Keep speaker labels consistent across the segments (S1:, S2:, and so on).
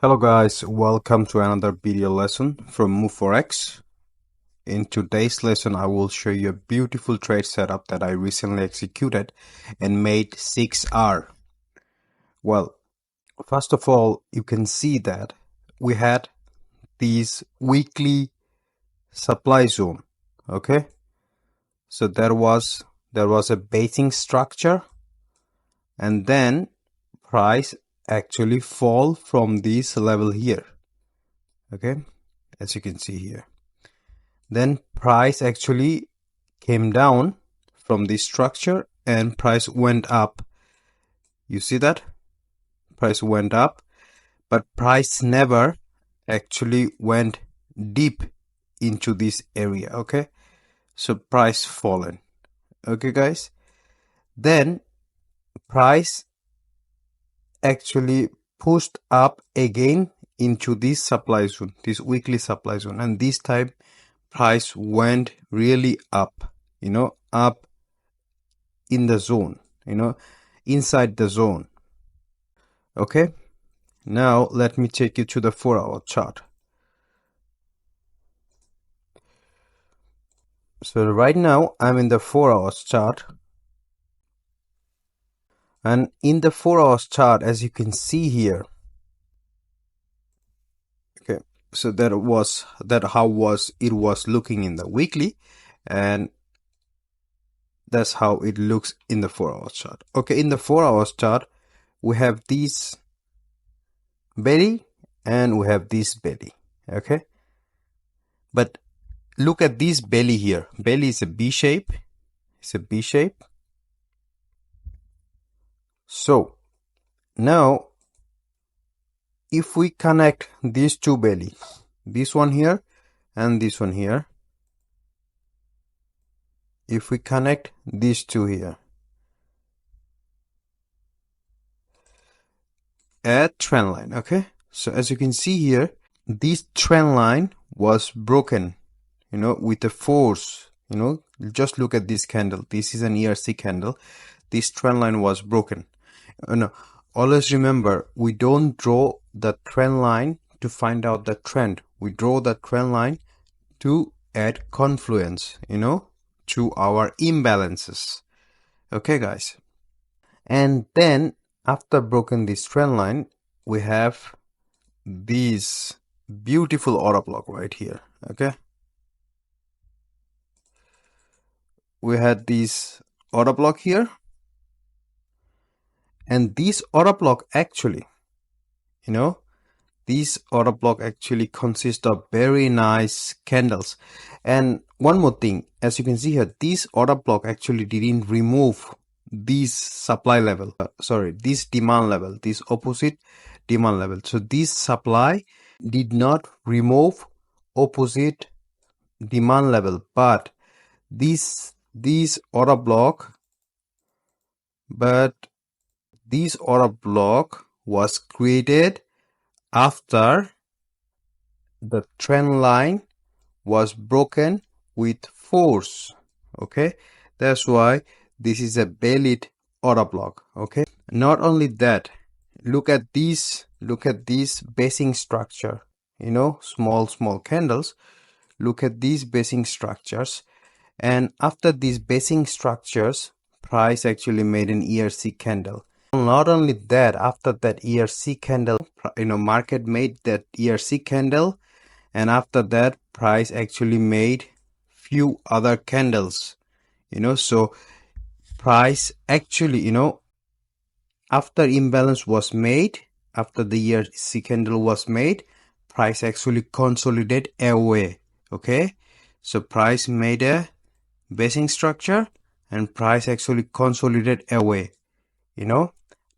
S1: Hello guys, welcome to another video lesson from Forex. In today's lesson, I will show you a beautiful trade setup that I recently executed and made 6R. Well, first of all, you can see that we had these weekly supply zone. Okay, so there was a basing structure, and then price actually fall from this level here. Okay, as you can see here. Then price actually came down from this structure and price went up. You see that? Price went up, but price never actually went deep into this area. Okay, so price fallen. Okay guys, then price actually pushed up again into this supply zone, this weekly supply zone, and this time price went really up, up in the zone, inside the zone. Okay, now let me take you to the 4-hour chart. So right now I'm in the 4-hour chart, and in the 4-hour chart, as you can see here, okay, so that how it was looking in the weekly, and that's how it looks in the 4-hour chart. Okay, in the 4-hour chart we have this belly and we have this belly. Okay, but look at this belly here. Belly is a B shape. It's a B shape. So now if we connect these two bellies, this one here and this one here, if we connect these two here, a trend line. Okay, so as you can see here, this trend line was broken, with a force. Just look at this candle. This is an ERC candle. This trend line was broken. Always remember, we don't draw the trend line to find out the trend. We draw the trend line to add confluence, to our imbalances. Okay guys, and then after broken this trend line, we have this beautiful order block right here. Okay, we had this order block here, and this order block actually, this order block actually consists of very nice candles. And one more thing, as you can see here, this order block actually didn't remove this supply level, this demand level, this opposite demand level. So this supply did not remove opposite demand level, but this order block was created after the trend line was broken with force. Okay, that's why this is a valid order block. Okay, not only that, look at this basing structure, small candles. Look at these basing structures, and after these basing structures, price actually made an ERC candle. Not only that, after that ERC candle, market made that ERC candle, and after that price actually made few other candles, so price actually, after imbalance was made, after the ERC candle was made, price actually consolidate away. Okay, so price made a basing structure and price actually consolidate away,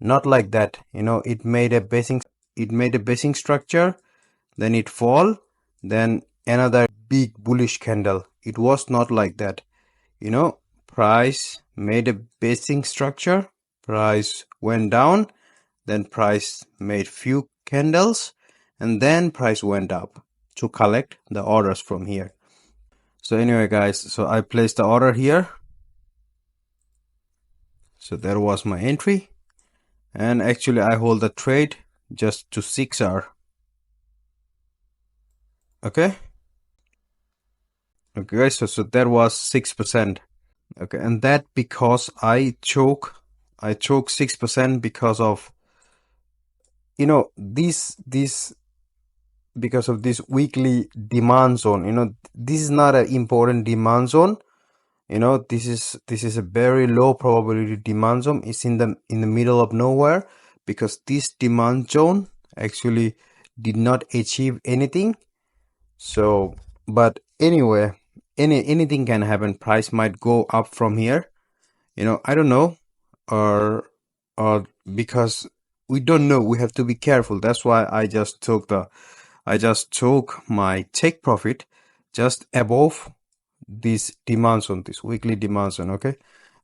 S1: not like that. It made a basing structure, then it fall, then another big bullish candle. It was not like that. Price made a basing structure, price went down, then price made few candles, and then price went up to collect the orders from here. So anyway guys, so I placed the order here. So there was my entry, and actually I hold the trade just to 6R. Okay. Okay, guys. So that was 6%. Okay, and that because I choke 6% because of this because of this weekly demand zone. This is not an important demand zone. This is a very low probability demand zone. It's in the middle of nowhere because this demand zone actually did not achieve anything. So, but anyway, anything can happen. Price might go up from here. I don't know, or because we don't know, we have to be careful. That's why I just took my take profit just above this demand zone, this weekly demand zone. Okay,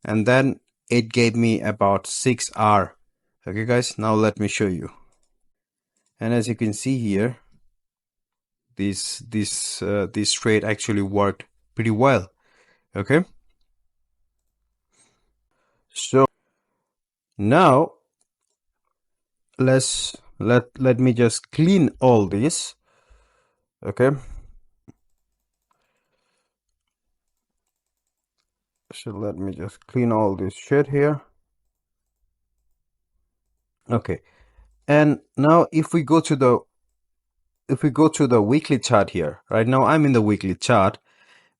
S1: and then it gave me about 6 hour. Okay, guys, now let me show you. And as you can see here, this trade actually worked pretty well. Okay, so now let me just clean all this. Okay, so let me just clean all this shit here. Okay, and now if we go to the weekly chart here, right now I'm in the weekly chart,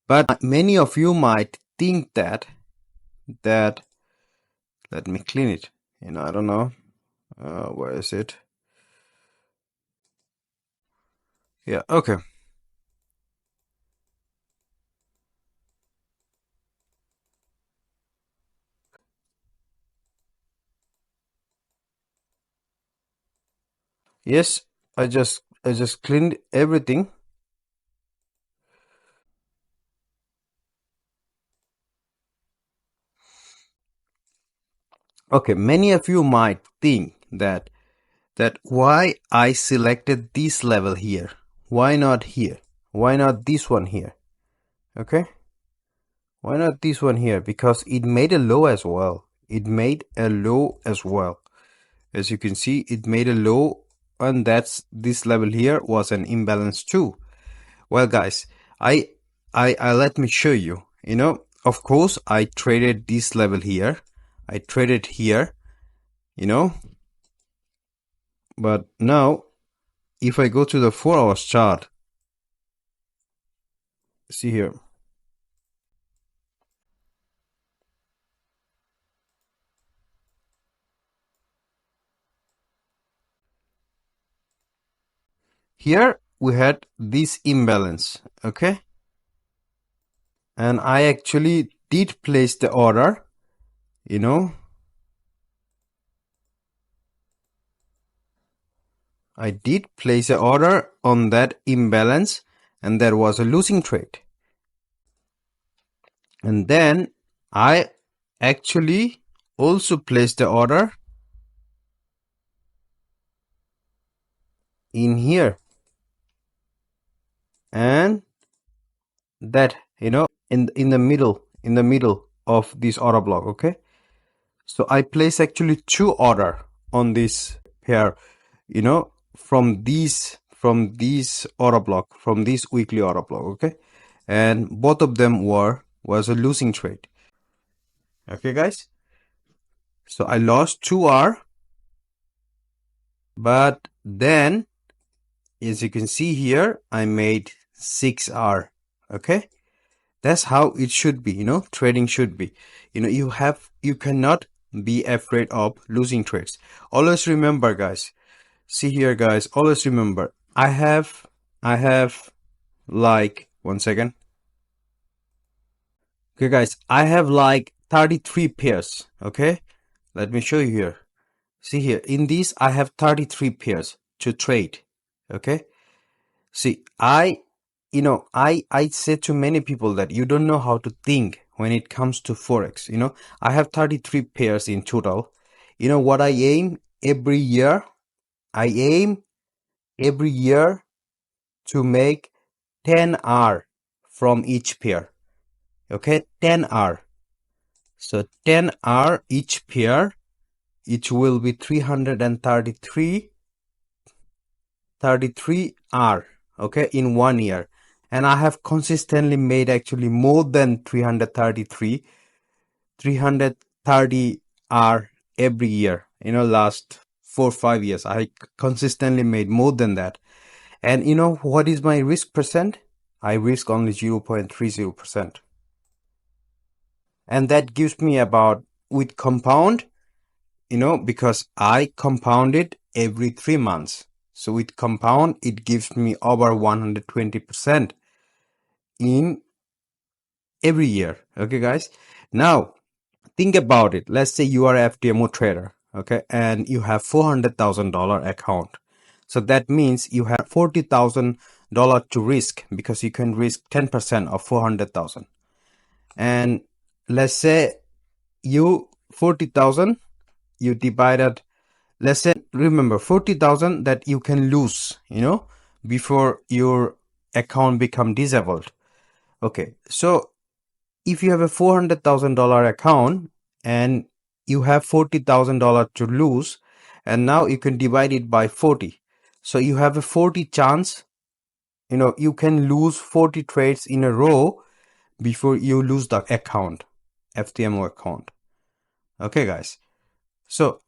S1: but many of you might think that let me clean it. I don't know, where is it? Yeah, okay. Yes, I just cleaned everything. Okay, many of you might think that why I selected this level here. Why not here? Why not this one here? Okay? Why not this one here? Because it made a low as well. It made a low as well. As you can see, it made a low, and this level here was an imbalance too. Well, guys, I let me show you. Of course, I traded this level here. I traded here, you know, but now if I go to the 4 hours chart, see here. Here we had this imbalance, okay? And I actually did place the order, you know. I did place an order on that imbalance, and there was a losing trade. And then I actually also placed the order in here, and that in the middle of this order block. Okay, so I place actually 2 order on this pair, from these order block, from this weekly order block. Okay, and both of them was a losing trade. Okay, guys, so I lost 2 hour, but then as you can see here, I made 6 hour. Okay, that's how it should be. Trading should be. You cannot be afraid of losing trades. Always remember, guys. See here, guys. Always remember. I have like 1 second. Okay, guys. I have like 33 pairs. Okay, let me show you here. See here. In this, I have 33 pairs to trade. Okay. See, I said to many people that you don't know how to think when it comes to Forex. I have 33 pairs in total. What I aim every year? I aim every year to make 10 hour from each pair. Okay, 10 hour. So 10 hour each pair, it will be 333 hour. okay, in 1 year. And I have consistently made actually more than 330 are every year. Last 4 or 5 years, I consistently made more than that. And what is my risk percent? I risk only 0.30%. And that gives me about, with compound, because I compound it every 3 months. So with compound, it gives me over 120% in every year. Okay, guys. Now, think about it. Let's say you are a FTMO trader, okay, and you have $400,000 account. So that means you have $40,000 to risk, because you can risk 10% of 400,000. And let's say you 40,000, you divided, let's say, remember 40,000 that you can lose, before your account become disabled. Okay, so if you have a $400,000 account and you have $40,000 to lose, and now you can divide it by 40. So you have a 40 chance, you can lose 40 trades in a row before you lose the account, FTMO account. Okay, guys. So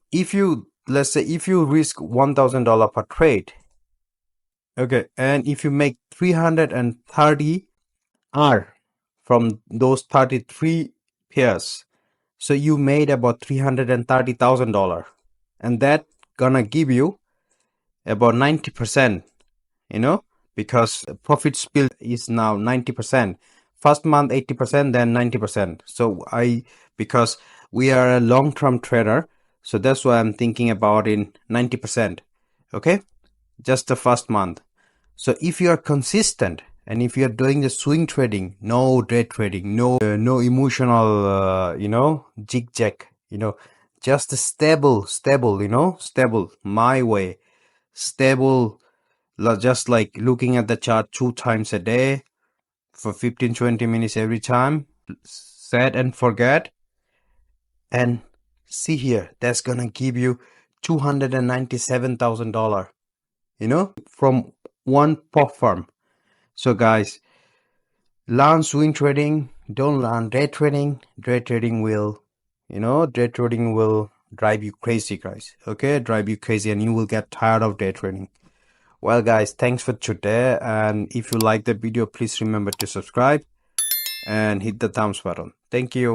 S1: let's say if you risk $1,000 per trade, okay, and if you make 330 R from those 33 pairs, so you made about $330,000, and that gonna give you about 90%, because profit split is now 90%. First month 80%, then 90%. So because we are a long-term trader, so that's why I'm thinking about in 90%. Okay, just the first month. So if you are consistent, and if you are doing the swing trading, no day trading, no emotional, jig-jag, just stable, stable, my way, stable, just like looking at the chart 2 times a day for 15-20 minutes every time, set and forget, and see here, that's gonna give you $297,000, from one pop firm. So guys, learn swing trading, don't learn day trading. Day trading will drive you crazy, guys. Okay, drive you crazy, and you will get tired of day trading. Well, guys, thanks for today, and if you like the video, please remember to subscribe and hit the thumbs button. Thank you.